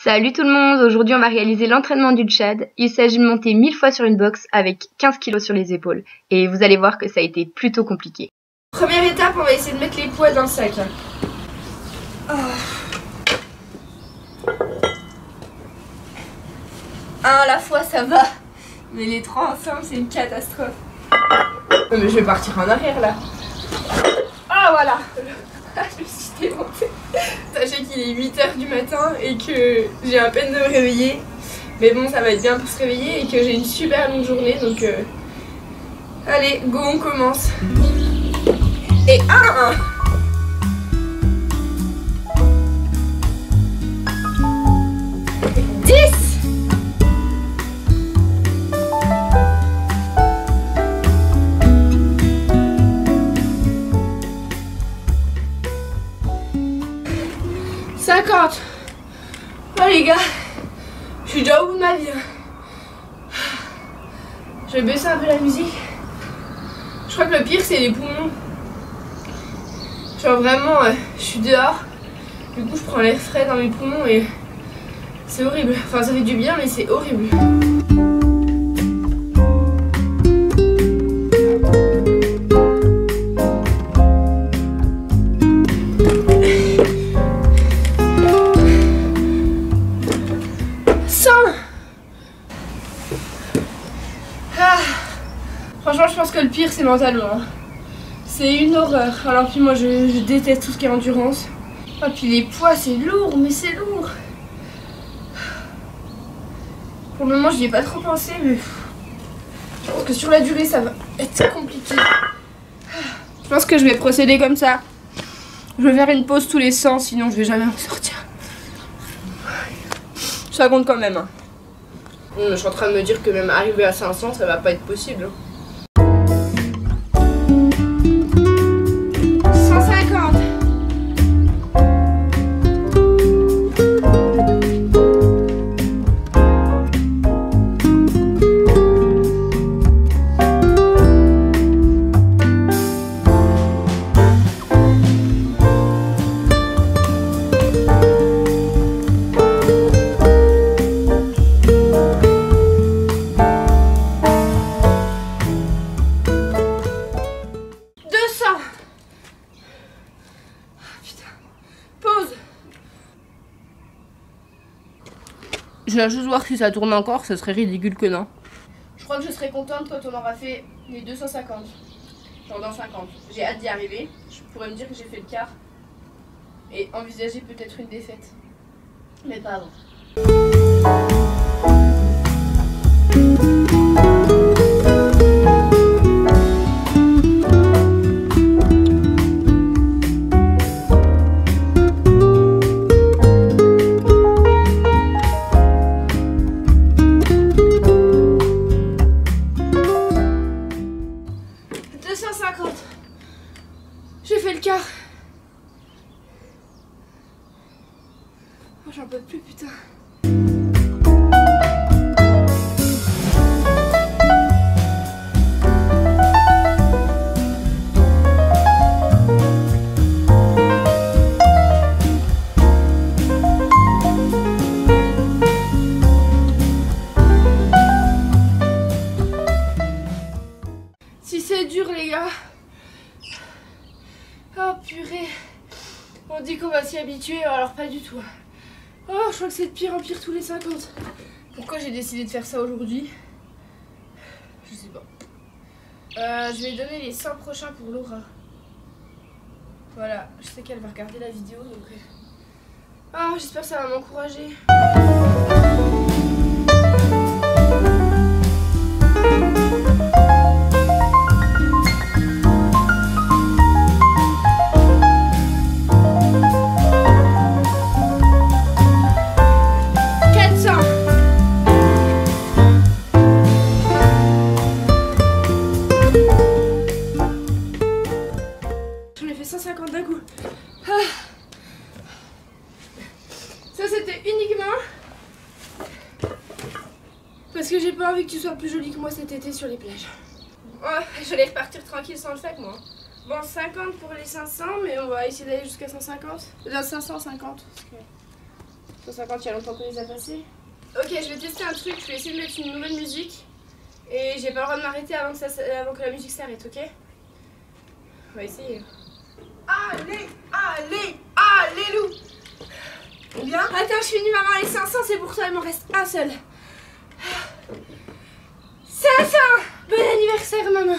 Salut tout le monde, aujourd'hui on va réaliser l'entraînement du Tchad. Il s'agit de monter 1000 fois sur une box avec 15 kg sur les épaules. Et vous allez voir que ça a été plutôt compliqué. Première étape, on va essayer de mettre les poids dans le sac. Un à la fois ça va, mais les trois ensemble c'est une catastrophe. Non mais je vais partir en arrière là. Ah voilà. Je me suis démontée. Sachez qu'il est 8h du matin et que j'ai à peine de me réveiller. Mais bon, ça va être bien pour se réveiller et que j'ai une super longue journée. Donc allez, go, on commence. Et 1 10. Oh les gars, je suis déjà au bout de ma vie. Je vais baisser un peu la musique. Je crois que le pire c'est les poumons. Genre vraiment, je suis dehors. Du coup je prends l'air frais dans mes poumons et c'est horrible. Enfin ça fait du bien mais c'est horrible. Franchement je pense que le pire c'est mentalement. C'est une horreur. Alors puis moi je déteste tout ce qui est endurance. Ah puis les poids c'est lourd, mais c'est lourd. Pour le moment j'y ai pas trop pensé mais je pense que sur la durée ça va être compliqué. Je pense que je vais procéder comme ça. Je vais faire une pause tous les 100 sinon je vais jamais en sortir. Ça compte quand même. Je suis en train de me dire que même arriver à 500 ça va pas être possible. 150. Je vais juste voir si ça tourne encore, ce serait ridicule que non. Je crois que je serai contente quand on aura fait les 250. Genre dans 50. J'ai hâte d'y arriver. Je pourrais me dire que j'ai fait le quart. Et envisager peut-être une défaite. Mais pas avant. J'ai fait le quart. Oh, j'en peux plus, putain. Si c'est dur, les gars. Oh purée, on dit qu'on va s'y habituer, alors pas du tout. Oh, je crois que c'est de pire en pire tous les 50. Pourquoi j'ai décidé de faire ça aujourd'hui? Je sais pas. Je vais donner les 100 prochains pour Laura. Voilà, je sais qu'elle va regarder la vidéo donc... Ah, j'espère que ça va m'encourager. D'un coup. Ah. Ça c'était uniquement parce que j'ai pas envie que tu sois plus jolie que moi cet été sur les plages. Oh, j'allais repartir tranquille sans le sac moi. Bon, 50 pour les 500, mais on va essayer d'aller jusqu'à 150. 550. Parce que 150, il y a longtemps qu'on les a passés. Ok, je vais tester un truc, je vais essayer de mettre une nouvelle musique. Et j'ai pas le droit de m'arrêter avant que la musique s'arrête, ok? On va essayer. Allez, allez, allez, loup! Bien. Attends, je finis maman, les 500, c'est pour toi, il m'en reste un seul. 500! Bon anniversaire, maman!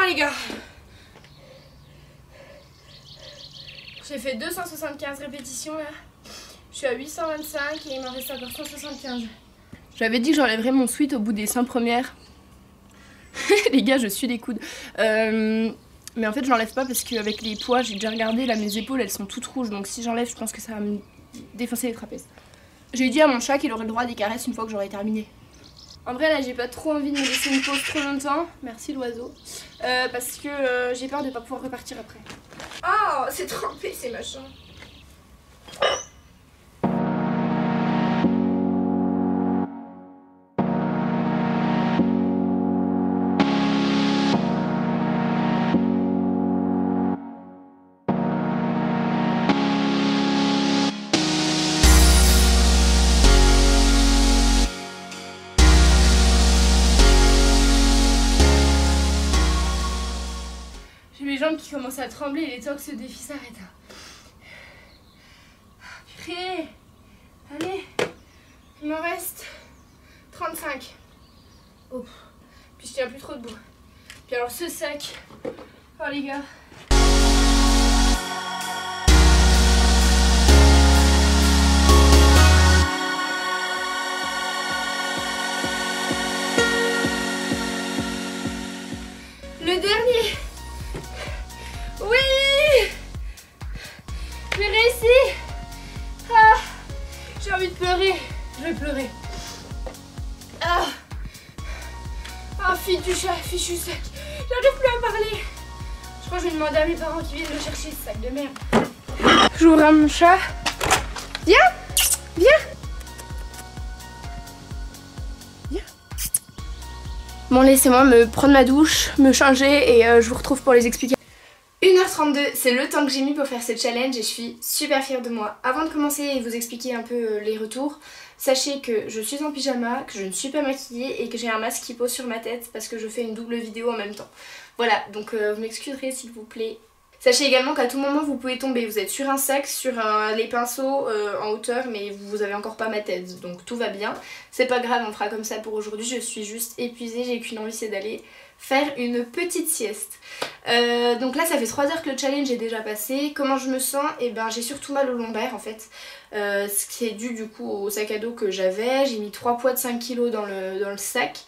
Les gars, j'ai fait 275 répétitions là, je suis à 825 et il m'en reste encore 175. J'avais dit que j'enlèverais mon sweat au bout des 5 premières. Les gars, je suis les coudes. Mais en fait je l'enlève pas parce qu'avec les poids, j'ai déjà regardé, là mes épaules elles sont toutes rouges, donc si j'enlève je pense que ça va me défoncer les trapèzes. J'ai dit à mon chat qu'il aurait le droit à des caresses une fois que j'aurai terminé. En vrai là j'ai pas trop envie de me laisser une pause trop longtemps, merci l'oiseau, parce que j'ai peur de pas pouvoir repartir après. Oh c'est trempé ces machins. J'ai les jambes qui commencent à trembler et les temps que ce défi s'arrête. Purée. Allez. Il m'en reste 35. Oh. Puis je tiens plus trop debout. Puis alors ce sac. Oh les gars. Le dernier. Oui! J'ai réussi! Ah! J'ai envie de pleurer. Je vais pleurer. Ah! Ah, fichu sac. J'arrive plus à parler. Je crois que je vais demander à mes parents qui viennent me chercher ce sac de merde. J'ouvre mon chat. Viens! Viens! Viens! Bon, laissez-moi me prendre ma douche, me changer et je vous retrouve pour les expliquer. 1h32, c'est le temps que j'ai mis pour faire ce challenge et je suis super fière de moi. Avant de commencer et vous expliquer un peu les retours, sachez que je suis en pyjama, que je ne suis pas maquillée et que j'ai un masque qui pose sur ma tête parce que je fais une double vidéo en même temps. Voilà, donc vous m'excuserez s'il vous plaît. Sachez également qu'à tout moment vous pouvez tomber, vous êtes sur un sac, sur les pinceaux en hauteur mais vous avez encore pas ma tête, donc tout va bien. C'est pas grave, on fera comme ça pour aujourd'hui, je suis juste épuisée, j'ai qu'une envie, c'est d'aller faire une petite sieste. Donc là ça fait 3 heures que le challenge est déjà passé. Comment je me sens? Eh ben j'ai surtout mal au lombaire en fait, ce qui est dû du coup au sac à dos que j'avais. J'ai mis 3 poids de 5 kg dans le sac.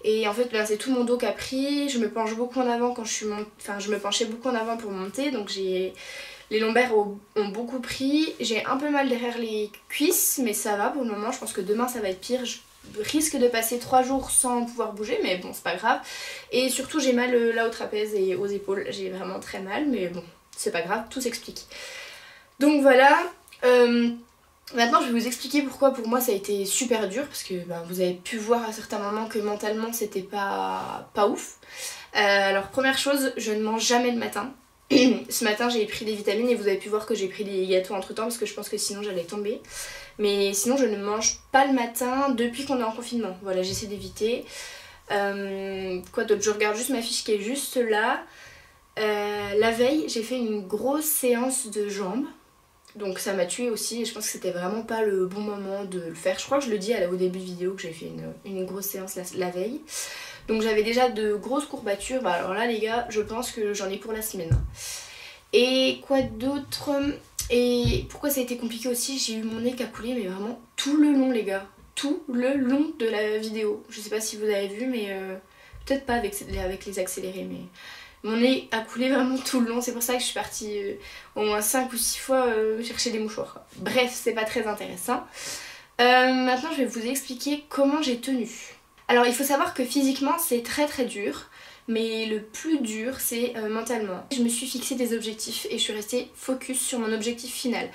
Et en fait ben, c'est tout mon dos qui a pris. Je me penche beaucoup en avant quand je suis enfin je me penchais beaucoup en avant pour monter, donc les lombaires ont beaucoup pris. J'ai un peu mal derrière les cuisses mais ça va pour le moment, je pense que demain ça va être pire. Je risque de passer 3 jours sans pouvoir bouger mais bon c'est pas grave. Et surtout j'ai mal là au trapèze et aux épaules, j'ai vraiment très mal mais bon c'est pas grave, tout s'explique. Donc voilà, maintenant je vais vous expliquer pourquoi pour moi ça a été super dur parce que ben, vous avez pu voir à certains moments que mentalement c'était pas ouf. Alors première chose, je ne mange jamais le matin. Ce matin j'ai pris des vitamines et vous avez pu voir que j'ai pris des gâteaux entre temps parce que je pense que sinon j'allais tomber. Mais sinon je ne mange pas le matin depuis qu'on est en confinement. Voilà, j'essaie d'éviter. Quoi d'autre? Je regarde juste ma fiche qui est juste là. La veille j'ai fait une grosse séance de jambes. Donc ça m'a tuée aussi et je pense que c'était vraiment pas le bon moment de le faire. Je crois que je le dis au début de vidéo que j'ai fait une grosse séance la veille. Donc j'avais déjà de grosses courbatures. Bah alors là les gars, je pense que j'en ai pour la semaine. Et quoi d'autre? Et pourquoi ça a été compliqué aussi? J'ai eu mon nez qui a coulé mais vraiment tout le long les gars. Tout le long de la vidéo. Je sais pas si vous avez vu mais peut-être pas avec les accélérés mais... Mon nez a coulé vraiment tout le long, c'est pour ça que je suis partie au moins 5 ou 6 fois chercher des mouchoirs. Bref, c'est pas très intéressant. Maintenant je vais vous expliquer comment j'ai tenu. Alors il faut savoir que physiquement c'est très dur, mais le plus dur c'est mentalement. Je me suis fixé des objectifs et je suis restée focus sur mon objectif final.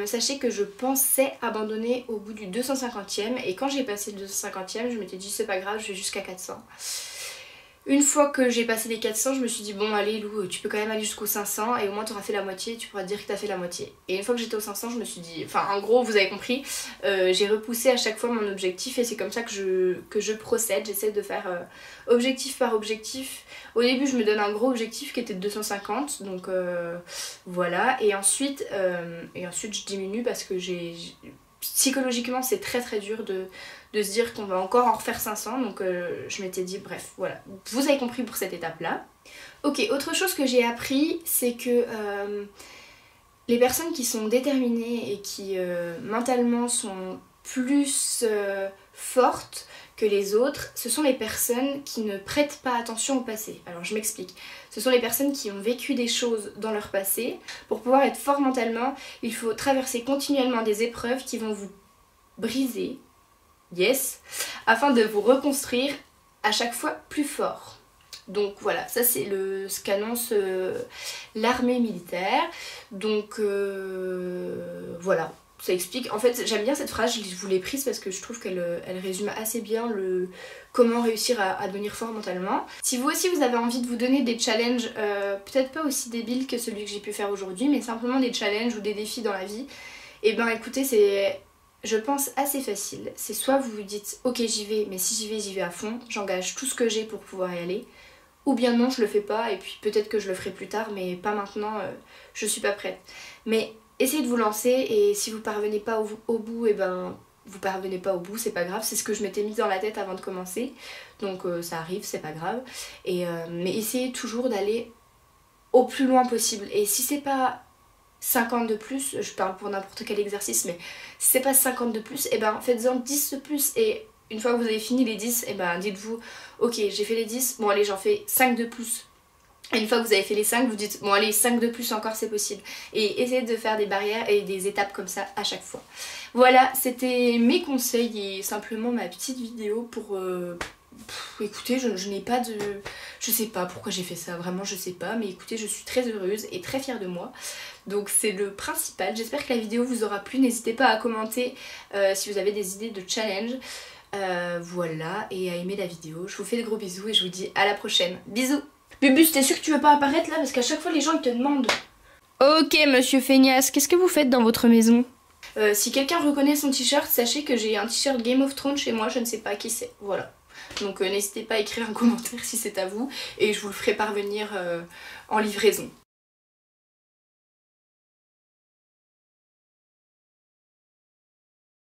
Sachez que je pensais abandonner au bout du 250e et quand j'ai passé le 250e je m'étais dit c'est pas grave, je vais jusqu'à 400. Une fois que j'ai passé les 400, je me suis dit bon allez Lou, tu peux quand même aller jusqu'au 500 et au moins tu auras fait la moitié, tu pourras te dire que tu as fait la moitié. Et une fois que j'étais au 500, je me suis dit, enfin en gros vous avez compris, j'ai repoussé à chaque fois mon objectif et c'est comme ça que je procède, j'essaie de faire objectif par objectif. Au début je me donne un gros objectif qui était de 250, donc voilà, et ensuite je diminue parce que psychologiquement c'est très très dur de se dire qu'on va encore en refaire 500, donc je m'étais dit bref voilà, vous avez compris pour cette étape là. Ok, autre chose que j'ai appris c'est que les personnes qui sont déterminées et qui mentalement sont plus fortes que les autres, ce sont les personnes qui ne prêtent pas attention au passé. Alors je m'explique. Ce sont les personnes qui ont vécu des choses dans leur passé. Pour pouvoir être fort mentalement, il faut traverser continuellement des épreuves qui vont vous briser, yes, afin de vous reconstruire à chaque fois plus fort. Donc voilà, ça c'est ce qu'annonce l'armée militaire. Donc voilà. Ça explique, en fait j'aime bien cette phrase, je vous l'ai prise parce que je trouve qu'elle résume assez bien comment réussir à devenir fort mentalement. Si vous aussi vous avez envie de vous donner des challenges, peut-être pas aussi débiles que celui que j'ai pu faire aujourd'hui, mais simplement des challenges ou des défis dans la vie, et ben écoutez c'est, je pense, assez facile. C'est soit vous vous dites ok j'y vais, mais si j'y vais à fond, j'engage tout ce que j'ai pour pouvoir y aller, ou bien non je le fais pas et puis peut-être que je le ferai plus tard mais pas maintenant, je suis pas prête. Mais essayez de vous lancer et si vous parvenez pas au bout, et ben vous parvenez pas au bout, c'est pas grave, c'est ce que je m'étais mise dans la tête avant de commencer, donc ça arrive, c'est pas grave. Mais essayez toujours d'aller au plus loin possible et si c'est pas 50 de plus, je parle pour n'importe quel exercice, mais si c'est pas 50 de plus, et ben faites-en 10 de plus et une fois que vous avez fini les 10, et ben dites-vous ok j'ai fait les 10, bon allez j'en fais 5 de plus. Et une fois que vous avez fait les 5, vous dites bon allez 5 de plus encore c'est possible. Et essayez de faire des barrières et des étapes comme ça à chaque fois. Voilà, c'était mes conseils et simplement ma petite vidéo pour... écoutez, je n'ai pas de... Je sais pas pourquoi j'ai fait ça, vraiment je sais pas. Mais écoutez, je suis très heureuse et très fière de moi. Donc c'est le principal. J'espère que la vidéo vous aura plu. N'hésitez pas à commenter si vous avez des idées de challenge. Voilà, et à aimer la vidéo. Je vous fais de gros bisous et je vous dis à la prochaine. Bisous. Bubus, t'es sûr que tu veux pas apparaître là? Parce qu'à chaque fois les gens ils te demandent. Ok monsieur Feignasse, qu'est-ce que vous faites dans votre maison? Si quelqu'un reconnaît son t-shirt, sachez que j'ai un t-shirt Game of Thrones chez moi, je ne sais pas qui c'est. Voilà. Donc n'hésitez pas à écrire un commentaire si c'est à vous et je vous le ferai parvenir en livraison.